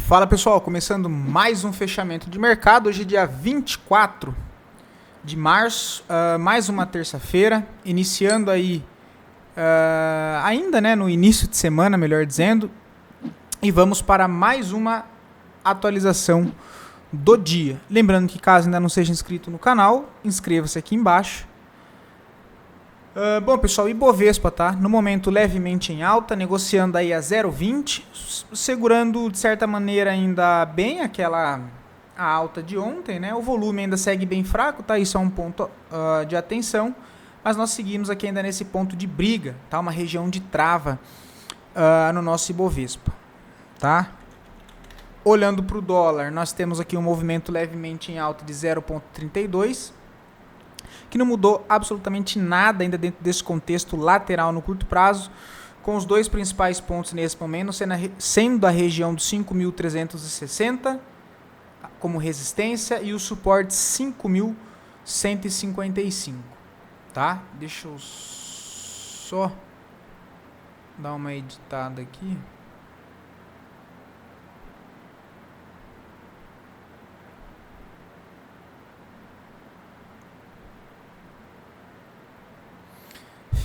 Fala pessoal, começando mais um fechamento de mercado, hoje é dia 24 de março, mais uma terça-feira, iniciando aí, ainda no início de semana, melhor dizendo, e vamos para mais uma atualização do dia. Lembrando que caso ainda não seja inscrito no canal, inscreva-se aqui embaixo. Bom pessoal, Ibovespa tá no momento levemente em alta, negociando aí a 0,20, segurando de certa maneira ainda bem a alta de ontem, né? O volume ainda segue bem fraco, tá? Isso é um ponto de atenção, mas nós seguimos aqui ainda nesse ponto de briga, tá? Uma região de trava no nosso Ibovespa, tá? Olhando para o dólar, nós temos aqui um movimento levemente em alta de 0,32, que não mudou absolutamente nada ainda dentro desse contexto lateral no curto prazo, com os dois principais pontos nesse momento sendo a região dos 5.360 como resistência e o suporte 5.155, tá? Deixa eu só dar uma editada aqui.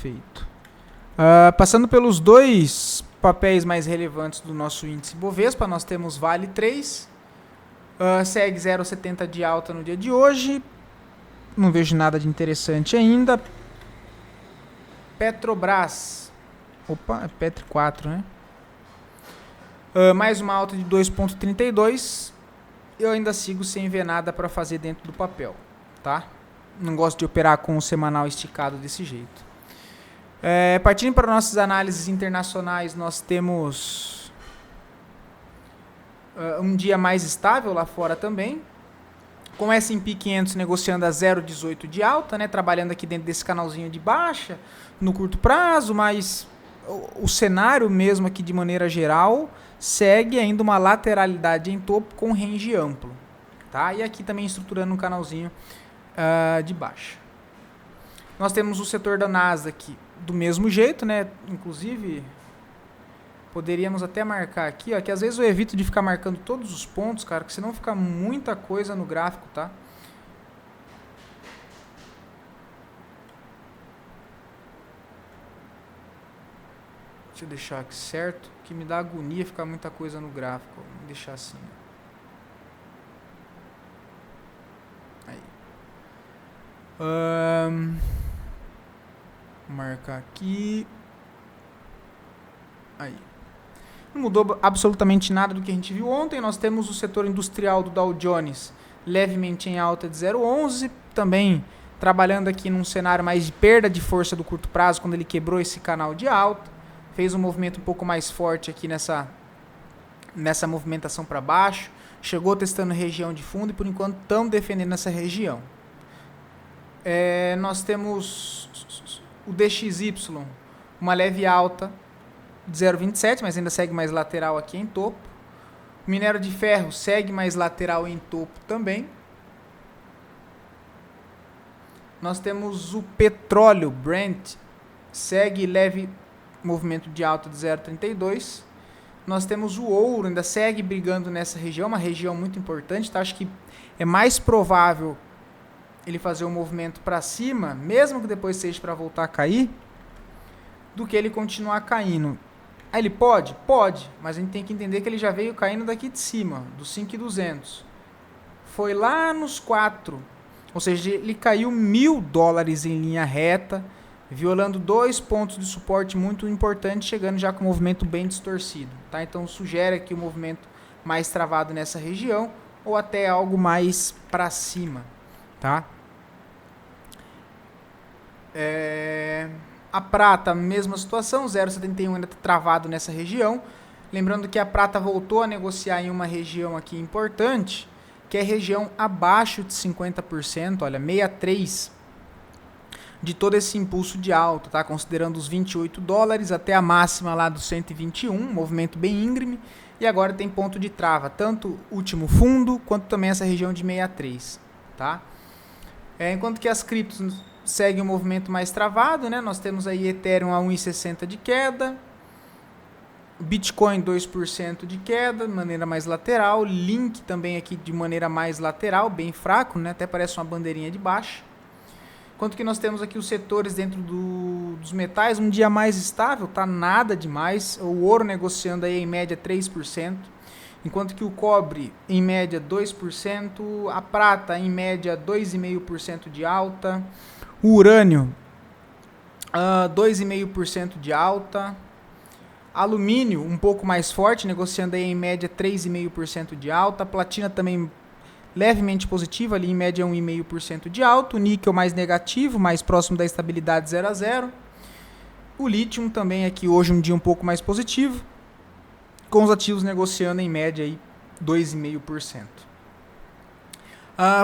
Feito. Passando pelos dois papéis mais relevantes do nosso índice Bovespa, nós temos Vale 3, segue 0,70 de alta no dia de hoje, não vejo nada de interessante ainda. Petrobras, é Petro 4, né? Mais uma alta de 2,32, eu ainda sigo sem ver nada para fazer dentro do papel, tá? Não gosto de operar com o semanal esticado desse jeito. Partindo para nossas análises internacionais, nós temos um dia mais estável lá fora também, com o S&P 500 negociando a 0,18 de alta, né, trabalhando aqui dentro desse canalzinho de baixa no curto prazo, mas o cenário mesmo aqui de maneira geral segue ainda uma lateralidade em topo com range amplo, tá? E aqui também estruturando um canalzinho de baixa. Nós temos o setor da Nasdaq do mesmo jeito, né? Inclusive, poderíamos até marcar aqui, ó, que às vezes eu evito de ficar marcando todos os pontos, cara, porque senão fica muita coisa no gráfico, tá? Deixa eu deixar aqui certo, que me dá agonia ficar muita coisa no gráfico. Vou deixar assim. Aí. Vou marcar aqui. Aí. Não mudou absolutamente nada do que a gente viu ontem. Nós temos o setor industrial do Dow Jones levemente em alta de 0,11. Também trabalhando aqui num cenário mais de perda de força do curto prazo, quando ele quebrou esse canal de alta. Fez um movimento um pouco mais forte aqui nessa movimentação para baixo. Chegou testando região de fundo e por enquanto estão defendendo essa região. Nós temos o DXY, uma leve alta de 0,27, mas ainda segue mais lateral aqui em topo. O minério de ferro segue mais lateral em topo também. Nós temos o petróleo Brent, segue leve movimento de alta de 0,32. Nós temos o ouro, ainda segue brigando nessa região, uma região muito importante, tá? Acho que é mais provável ele fazer um movimento para cima, mesmo que depois seja para voltar a cair, do que ele continuar caindo. Aí ele pode? Pode, mas a gente tem que entender que ele já veio caindo daqui de cima, dos 5.200. Foi lá nos 4, ou seja, ele caiu $1.000 em linha reta, violando dois pontos de suporte muito importantes, chegando já com um movimento bem distorcido, tá? Então sugere aqui um movimento mais travado nessa região, ou até algo mais para cima, tá? A prata, mesma situação, 0,71 ainda está travado nessa região. Lembrando que a prata voltou a negociar em uma região aqui importante, que é a região abaixo de 50%, olha, 63 de todo esse impulso de alta, tá? Considerando os $28 até a máxima lá dos 121, movimento bem íngreme, e agora tem ponto de trava, tanto o último fundo, quanto também essa região de 63, tá? Enquanto que as criptos seguem um movimento mais travado, né? Nós temos aí Ethereum a 1,60 de queda, Bitcoin 2% de queda, de maneira mais lateral. Link também aqui de maneira mais lateral, bem fraco, né? Até parece uma bandeirinha de baixa. Enquanto que nós temos aqui os setores dentro dos metais, um dia mais estável, tá nada demais. O ouro negociando aí em média 3%, enquanto que o cobre em média 2%, a prata em média 2,5% de alta, o urânio 2,5% de alta, alumínio um pouco mais forte, negociando aí em média 3,5% de alta, a platina também levemente positiva, ali em média 1,5% de alto, o níquel mais negativo, mais próximo da estabilidade 0 a 0. O lítio também aqui hoje um dia um pouco mais positivo, com os ativos negociando em média aí 2,5%.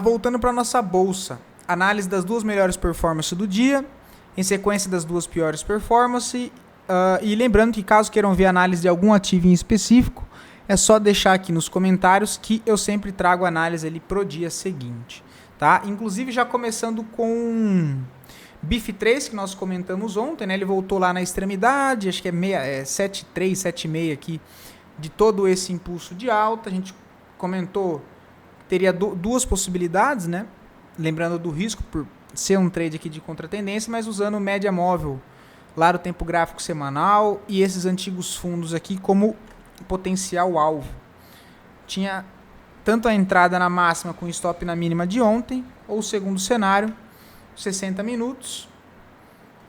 Voltando para a nossa bolsa, análise das duas melhores performances do dia, em sequência das duas piores performances, e lembrando que caso queiram ver análise de algum ativo em específico, é só deixar aqui nos comentários que eu sempre trago análise ali pro dia seguinte, tá? Inclusive já começando com BIF3, que nós comentamos ontem, né? Ele voltou lá na extremidade, acho que é 7,3, 7,6 aqui, de todo esse impulso de alta. A gente comentou que teria duas possibilidades, né? Lembrando do risco por ser um trade aqui de contratendência, mas usando média móvel lá no tempo gráfico semanal e esses antigos fundos aqui como potencial alvo. Tinha tanto a entrada na máxima com stop na mínima de ontem, ou o segundo cenário, 60 minutos,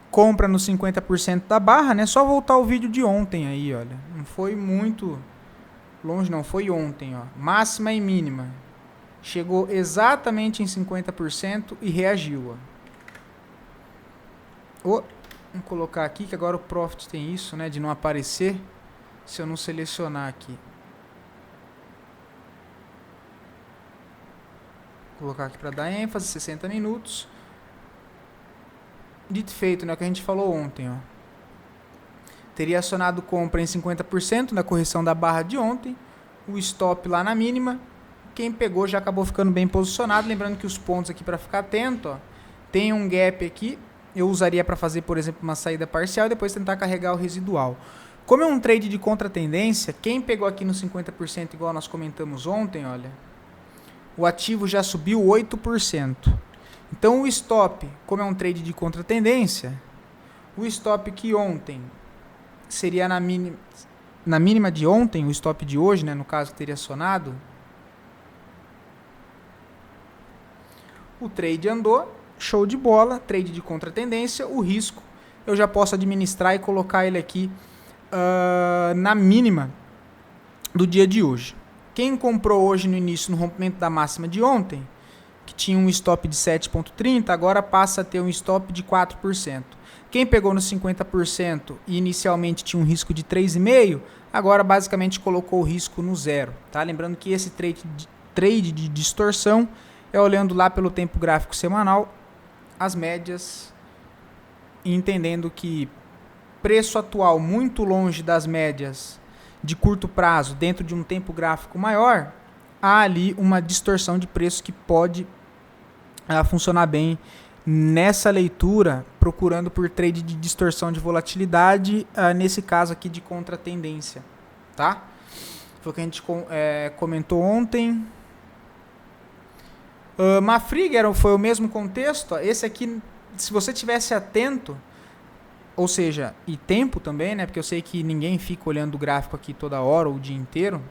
compra no 50% da barra, né? Só voltar o vídeo de ontem aí, olha. Não foi muito longe, não, foi ontem, ó. Máxima e mínima. Chegou exatamente em 50% e reagiu, ó. Vamos colocar aqui que agora o Profit tem isso, né, de não aparecer se eu não selecionar aqui. Vou colocar aqui para dar ênfase, 60 minutos. Dito e feito, né, o que a gente falou ontem, ó. Teria acionado compra em 50% na correção da barra de ontem, o stop lá na mínima. Quem pegou já acabou ficando bem posicionado, lembrando que os pontos aqui para ficar atento, ó, tem um gap aqui, eu usaria para fazer, por exemplo, uma saída parcial e depois tentar carregar o residual. Como é um trade de contratendência, quem pegou aqui no 50% igual nós comentamos ontem, olha, o ativo já subiu 8%. Então o stop, como é um trade de contratendência, o stop que ontem seria na mínima de ontem, o stop de hoje, né, no caso que teria acionado, o trade andou, show de bola, trade de contratendência, o risco eu já posso administrar e colocar ele aqui na mínima do dia de hoje. Quem comprou hoje no início no rompimento da máxima de ontem, que tinha um stop de 7,30, agora passa a ter um stop de 4%. Quem pegou no 50% e inicialmente tinha um risco de 3,5%, agora basicamente colocou o risco no zero. Tá? Lembrando que esse trade de distorção é olhando lá pelo tempo gráfico semanal, as médias, e entendendo que preço atual muito longe das médias de curto prazo dentro de um tempo gráfico maior, há ali uma distorção de preço que pode funcionar bem nessa leitura, procurando por trade de distorção de volatilidade, nesse caso aqui de contratendência, tá? Foi o que a gente comentou ontem. Mafrig foi o mesmo contexto. Esse aqui, se você tivesse atento, ou seja, e tempo também, né? Porque eu sei que ninguém fica olhando o gráfico aqui toda hora ou o dia inteiro,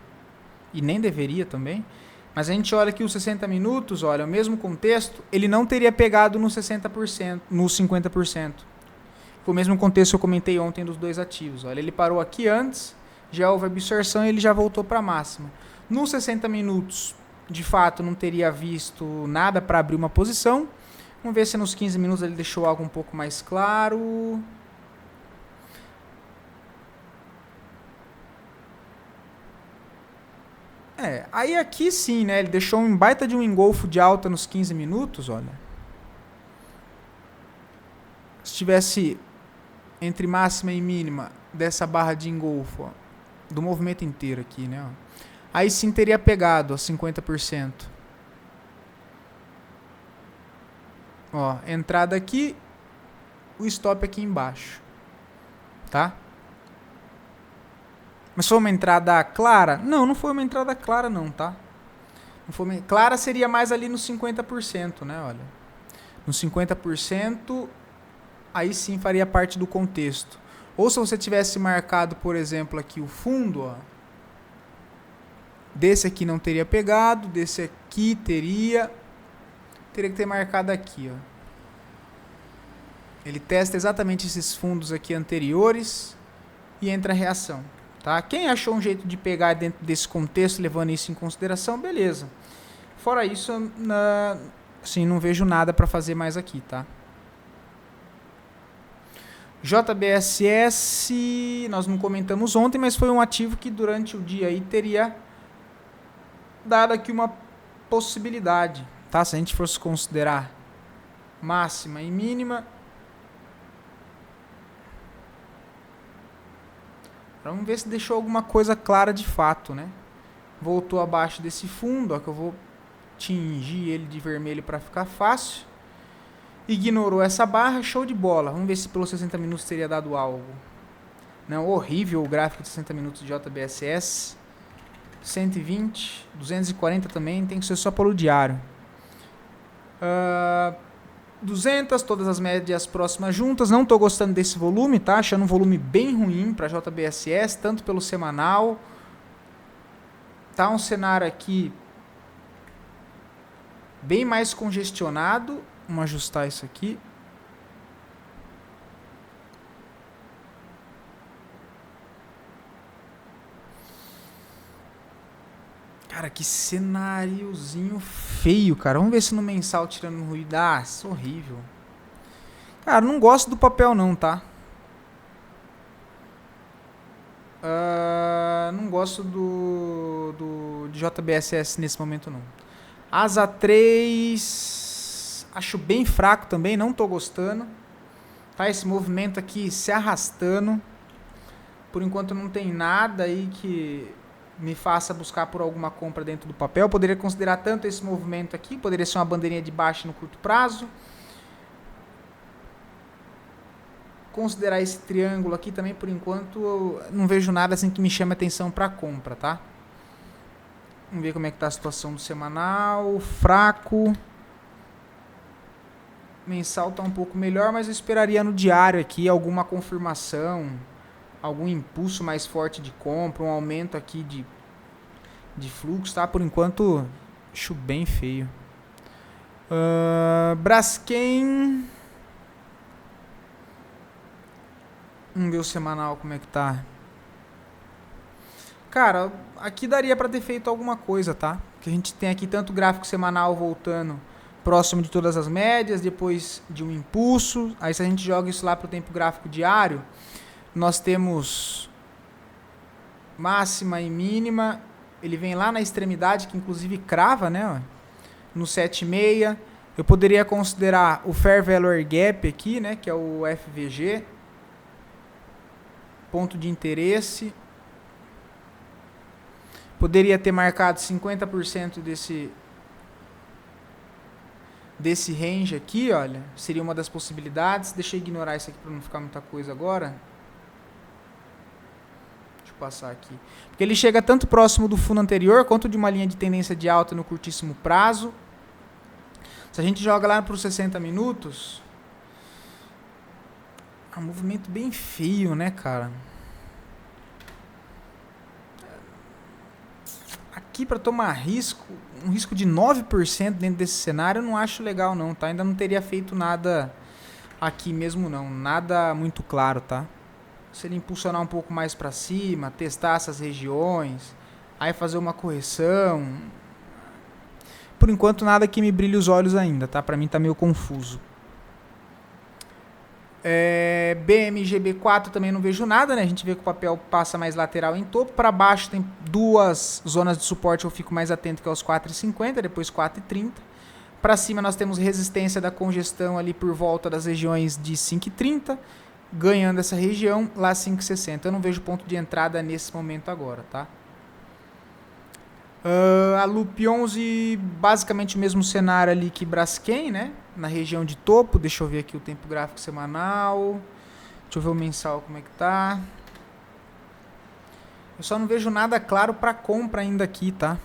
e nem deveria também. Mas a gente olha aqui os 60 minutos, olha, o mesmo contexto, ele não teria pegado no 60%, no 50%. Foi o mesmo contexto que eu comentei ontem dos dois ativos. Olha, ele parou aqui antes, já houve absorção e ele já voltou para a máxima. Nos 60 minutos, de fato, não teria visto nada para abrir uma posição. Vamos ver se nos 15 minutos ele deixou algo um pouco mais claro. Aí aqui sim, né? Ele deixou um baita de um engolfo de alta nos 15 minutos, olha. Se tivesse entre máxima e mínima dessa barra de engolfo, ó, do movimento inteiro aqui, né? Ó, aí sim teria pegado a 50%. Ó, entrada aqui, o stop aqui embaixo, tá? Mas foi uma entrada clara? Não, não foi uma entrada clara não, tá? Não foi uma... Clara seria mais ali nos 50%, né? Olha. Nos 50%, aí sim faria parte do contexto. Ou se você tivesse marcado, por exemplo, aqui o fundo, ó. Desse aqui não teria pegado, desse aqui teria que ter marcado aqui, ó. Ele testa exatamente esses fundos aqui anteriores e entra a reação, tá? Quem achou um jeito de pegar dentro desse contexto, levando isso em consideração, beleza. Fora isso, assim, não vejo nada para fazer mais aqui, tá? JBSS, nós não comentamos ontem, mas foi um ativo que durante o dia aí teria dado aqui uma possibilidade, tá? Se a gente fosse considerar máxima e mínima, vamos ver se deixou alguma coisa clara de fato, né? Voltou abaixo desse fundo, ó, que eu vou tingir ele de vermelho para ficar fácil. Ignorou essa barra, show de bola. Vamos ver se pelos 60 minutos teria dado algo. Não, horrível o gráfico de 60 minutos de JBSS. 120, 240 também, tem que ser só pelo diário. 200, todas as médias próximas juntas. Não estou gostando desse volume, tá? Achando um volume bem ruim para JBSS, tanto pelo semanal. Tá um cenário aqui bem mais congestionado. Vamos ajustar isso aqui. Cara, que cenáriozinho feio, cara. Vamos ver se no mensal tirando ruído. Ah, isso é horrível. Cara, não gosto do papel não, tá? Não gosto de JBSS nesse momento não. Asa 3, acho bem fraco também, não tô gostando. Tá, esse movimento aqui se arrastando. Por enquanto não tem nada aí que me faça buscar por alguma compra dentro do papel. Poderia considerar tanto esse movimento aqui, poderia ser uma bandeirinha de baixa no curto prazo. Considerar esse triângulo aqui também, por enquanto, eu não vejo nada assim que me chame atenção para compra, tá? Vamos ver como é que tá a situação do semanal. Fraco. Mensal tá um pouco melhor, mas eu esperaria no diário aqui alguma confirmação, algum impulso mais forte de compra, um aumento aqui de fluxo, tá? Por enquanto, acho bem feio. Braskem. Vamos ver o semanal como é que tá. Cara, aqui daria pra ter feito alguma coisa, tá? Porque a gente tem aqui tanto gráfico semanal voltando próximo de todas as médias, depois de um impulso. Aí se a gente joga isso lá pro tempo gráfico diário, nós temos máxima e mínima. Ele vem lá na extremidade, que inclusive crava, né? No 7,6. Eu poderia considerar o Fair Value Gap aqui, né? Que é o FVG. Ponto de interesse. Poderia ter marcado 50% desse range aqui, olha. Seria uma das possibilidades. Deixa eu ignorar isso aqui para não ficar muita coisa agora. Deixa eu passar aqui. Porque ele chega tanto próximo do fundo anterior, quanto de uma linha de tendência de alta no curtíssimo prazo. Se a gente joga lá para os 60 minutos... É um movimento bem feio, né, cara? Aqui para tomar risco, um risco de 9% dentro desse cenário, eu não acho legal não, tá? Ainda não teria feito nada aqui mesmo não, nada muito claro, tá? Se ele impulsionar um pouco mais para cima, testar essas regiões, aí fazer uma correção. Por enquanto nada que me brilhe os olhos ainda, tá? Para mim tá meio confuso. BMGB4 também não vejo nada, né? A gente vê que o papel passa mais lateral em topo. Para baixo tem duas zonas de suporte, eu fico mais atento, que é os 4,50, depois 4,30. Para cima nós temos resistência da congestão ali por volta das regiões de 5,30, ganhando essa região lá 5,60. Eu não vejo ponto de entrada nesse momento agora, tá? A Loop 11, basicamente o mesmo cenário ali que Braskem, né? Na região de topo. Deixa eu ver aqui o tempo gráfico semanal. Deixa eu ver o mensal como é que tá. Eu só não vejo nada claro para compra ainda aqui, tá?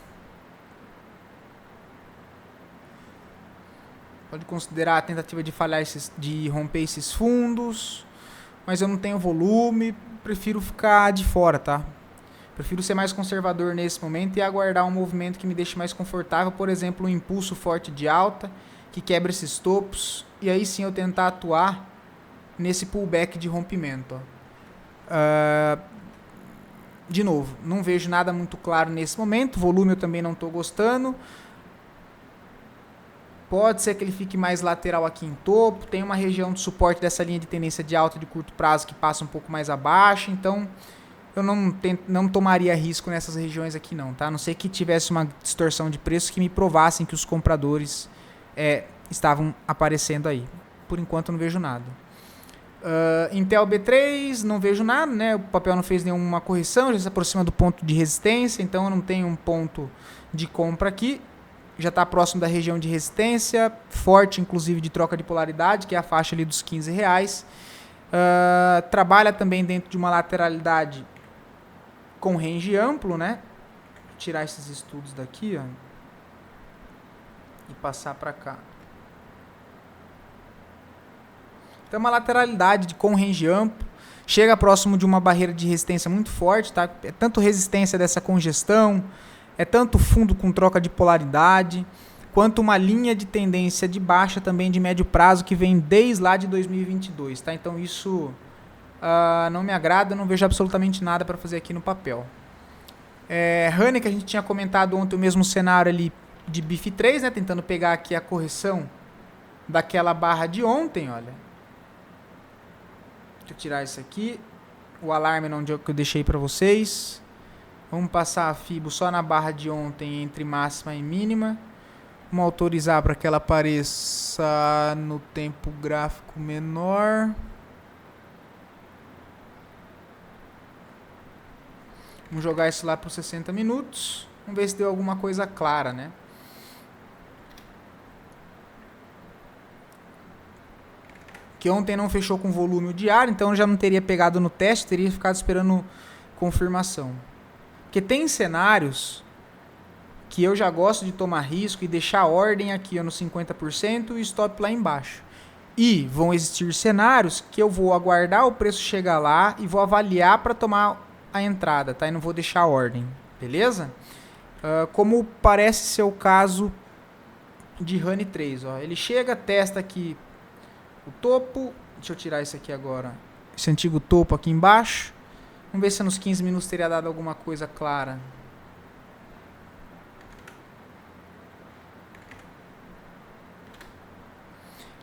Pode considerar a tentativa de falhar de romper esses fundos, mas eu não tenho volume, prefiro ficar de fora, tá? Prefiro ser mais conservador nesse momento e aguardar um movimento que me deixe mais confortável, por exemplo, um impulso forte de alta, que quebra esses topos, e aí sim eu tentar atuar nesse pullback de rompimento. De novo, não vejo nada muito claro nesse momento, volume eu também não estou gostando. Pode ser que ele fique mais lateral aqui em topo, tem uma região de suporte dessa linha de tendência de alta de curto prazo que passa um pouco mais abaixo, então eu não tomaria risco nessas regiões aqui não, tá? A não ser que tivesse uma distorção de preços que me provassem que os compradores estavam aparecendo aí. Por enquanto eu não vejo nada. Intel B3, não vejo nada, né? O papel não fez nenhuma correção, já se aproxima do ponto de resistência, então eu não tenho um ponto de compra aqui. Já está próximo da região de resistência, forte inclusive de troca de polaridade, que é a faixa ali dos R$15. Trabalha também dentro de uma lateralidade com range amplo, né? Vou tirar esses estudos daqui, ó, e passar para cá. Então uma lateralidade com range amplo, chega próximo de uma barreira de resistência muito forte, tá? É tanto resistência dessa congestão, é tanto fundo com troca de polaridade, quanto uma linha de tendência de baixa também de médio prazo que vem desde lá de 2022, tá? Então isso não me agrada, não vejo absolutamente nada para fazer aqui no papel. Honey, que a gente tinha comentado ontem, o mesmo cenário ali de BIF3, né? Tentando pegar aqui a correção daquela barra de ontem, olha. Deixa eu tirar isso aqui. O alarme não que eu deixei para vocês. Vamos passar a FIBO só na barra de ontem entre máxima e mínima. Vamos autorizar para que ela apareça no tempo gráfico menor. Vamos jogar isso lá para os 60 minutos. Vamos ver se deu alguma coisa clara, né? Que ontem não fechou com volume diário, então eu já não teria pegado no teste, teria ficado esperando confirmação. Porque tem cenários que eu já gosto de tomar risco e deixar a ordem aqui ó, no 50% e stop lá embaixo. E vão existir cenários que eu vou aguardar o preço chegar lá e vou avaliar para tomar a entrada, tá? E não vou deixar a ordem, beleza? Como parece ser o caso de Honey 3, ó. Ele chega, testa aqui o topo, deixa eu tirar isso aqui agora, esse antigo topo aqui embaixo. Vamos ver se nos 15 minutos teria dado alguma coisa clara.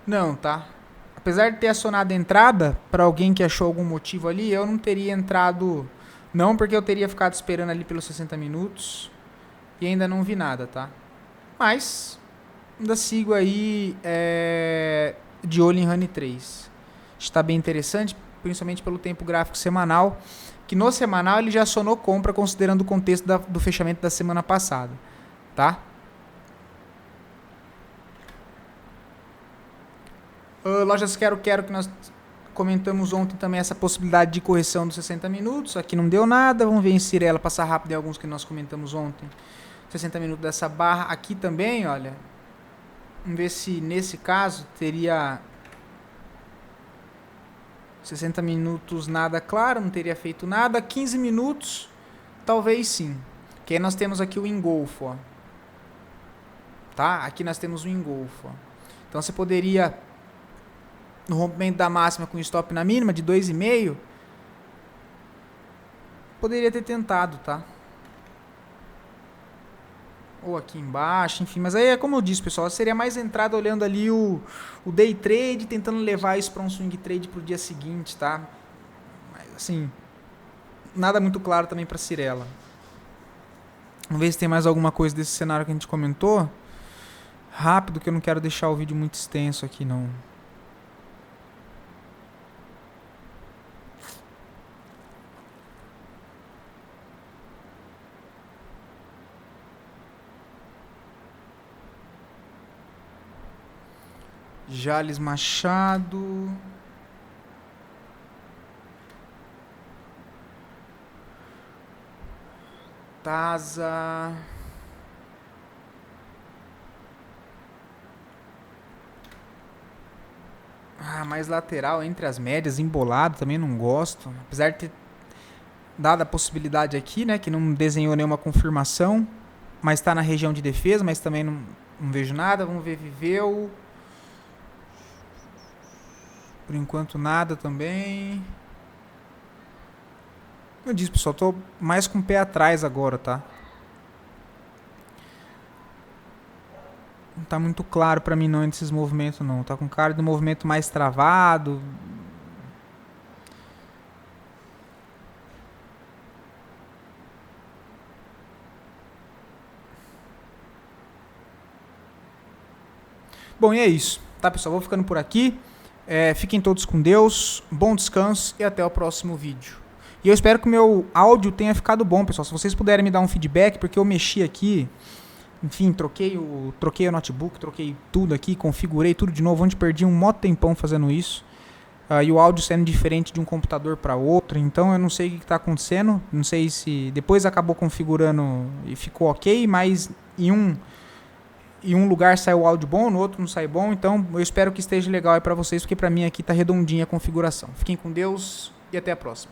Não, tá? Apesar de ter acionado a entrada, para alguém que achou algum motivo ali, eu não teria entrado, não, porque eu teria ficado esperando ali pelos 60 minutos e ainda não vi nada, tá? Mas ainda sigo aí de olho em Honey 3. Está bem interessante, principalmente pelo tempo gráfico semanal, que no semanal ele já acionou compra considerando o contexto do fechamento da semana passada, tá? Lojas Quero que nós comentamos ontem também essa possibilidade de correção dos 60 minutos, aqui não deu nada, vamos ver em Cirela, passar rápido em alguns que nós comentamos ontem, 60 minutos dessa barra, aqui também, olha, vamos ver se nesse caso teria 60 minutos nada claro, não teria feito nada, 15 minutos, talvez sim, que aí nós temos aqui o engolfo, ó. Tá? Aqui nós temos o engolfo, ó. Então você poderia, no rompimento da máxima com stop na mínima de 2,5, poderia ter tentado, tá? Ou aqui embaixo, enfim, mas aí é como eu disse, pessoal, seria mais entrada olhando ali o day trade, tentando levar isso para um swing trade pro dia seguinte, tá? Mas assim, nada muito claro também para Cirela. Vamos ver se tem mais alguma coisa desse cenário que a gente comentou. Rápido, que eu não quero deixar o vídeo muito extenso aqui, não. Jales Machado. casa... mais lateral entre as médias, embolado, também não gosto. Apesar de ter dado a possibilidade aqui, né, que não desenhou nenhuma confirmação, mas está na região de defesa, mas também não vejo nada. Vamos ver, viveu. Por enquanto nada também. Eu disse, pessoal, tô mais com o pé atrás agora, tá? Não tá muito claro pra mim não esses movimentos não. Tá com cara de movimento mais travado. Bom, e é isso. Tá, pessoal? Vou ficando por aqui. Fiquem todos com Deus. Bom descanso e até o próximo vídeo. E eu espero que o meu áudio tenha ficado bom, pessoal. Se vocês puderem me dar um feedback, porque eu mexi aqui... Enfim, troquei o notebook, troquei tudo aqui, configurei tudo de novo, onde perdi um mó tempão fazendo isso. E o áudio sendo diferente de um computador para outro, então eu não sei o que está acontecendo. Não sei se depois acabou configurando e ficou ok, mas em um lugar saiu o áudio bom, no outro não sai bom. Então eu espero que esteja legal aí para vocês, porque para mim aqui está redondinha a configuração. Fiquem com Deus e até a próxima.